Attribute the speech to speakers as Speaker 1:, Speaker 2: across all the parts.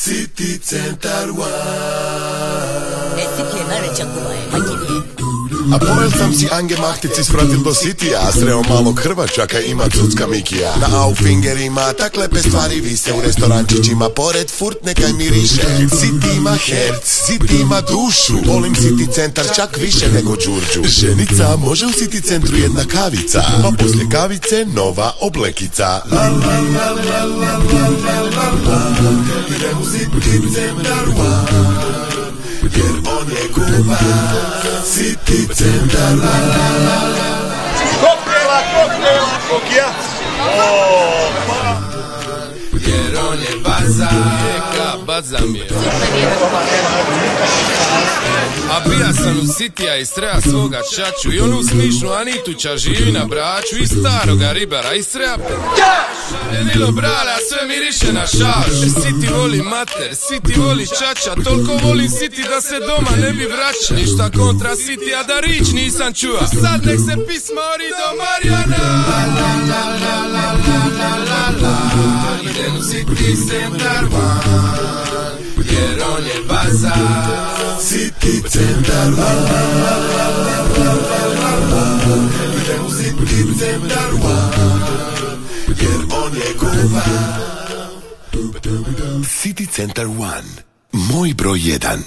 Speaker 1: City Centar One.
Speaker 2: City je najveća kuma je, majke.
Speaker 1: A povel sam si Ange Mahtici sprotil do Citya, sreo malog Hrvačaka ima cucka Mikija. Na Aufingerima tak lepe stvari vise, u restorančićima pored furt nekaj miriše. City ima herc, City ima dušu, volim City Centar čak više nego Đurđu. Ženica može u City Centru jedna kavica, pa poslije kavice nova oblekica. La la la la la la la la, idem u City Centar One, jer on je kuma. City Centar One.
Speaker 3: Koktela, kokija.
Speaker 4: Jer on je baza, baza mi je. A bija sam u Cityja i sreja svoga čaču i onu smišnu Anituća živi na Braču i staroga ribara i sreja jedino brale, a sve miriše na šaš. City voli mater, City voli čača, toliko volim City da se doma ne bi vraća. Ništa kontra Cityja da rič nisam čuva, sad nek se pisma ori do Marijana. Idem u City Centar One, jer on je baza.
Speaker 1: City Centar One. Idem u City Centar One, jer on je kuma. City Centar One, moj broj 1.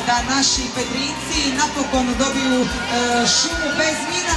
Speaker 5: Da naši Pedrinci napokon dobiju šumu bez mina.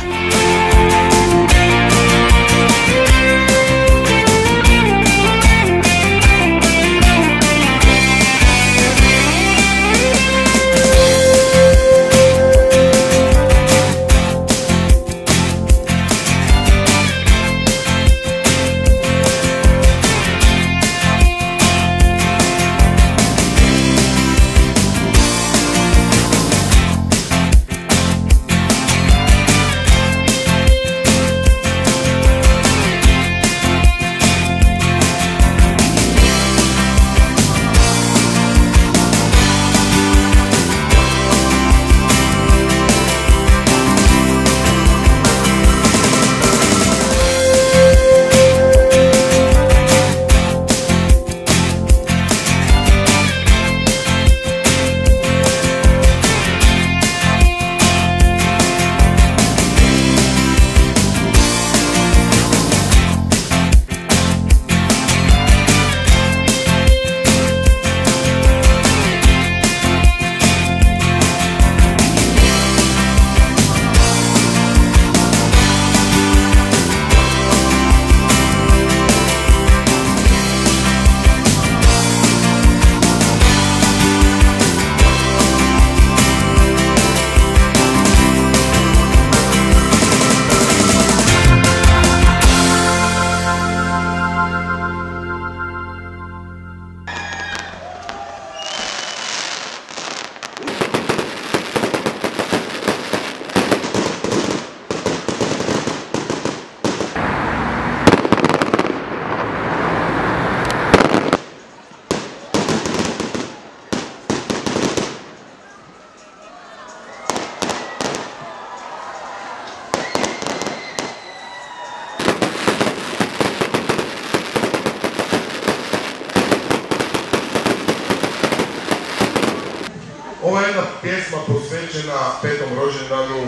Speaker 1: Ovo je jedna pjesma posvećena 5. rođendanu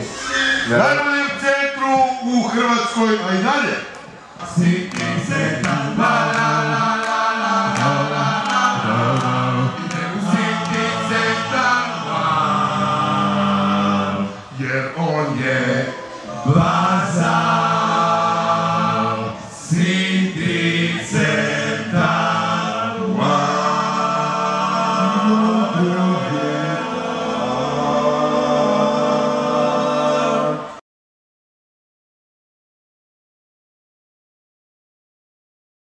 Speaker 3: najboljem centru u Hrvatskoj, a i dalje. Siti se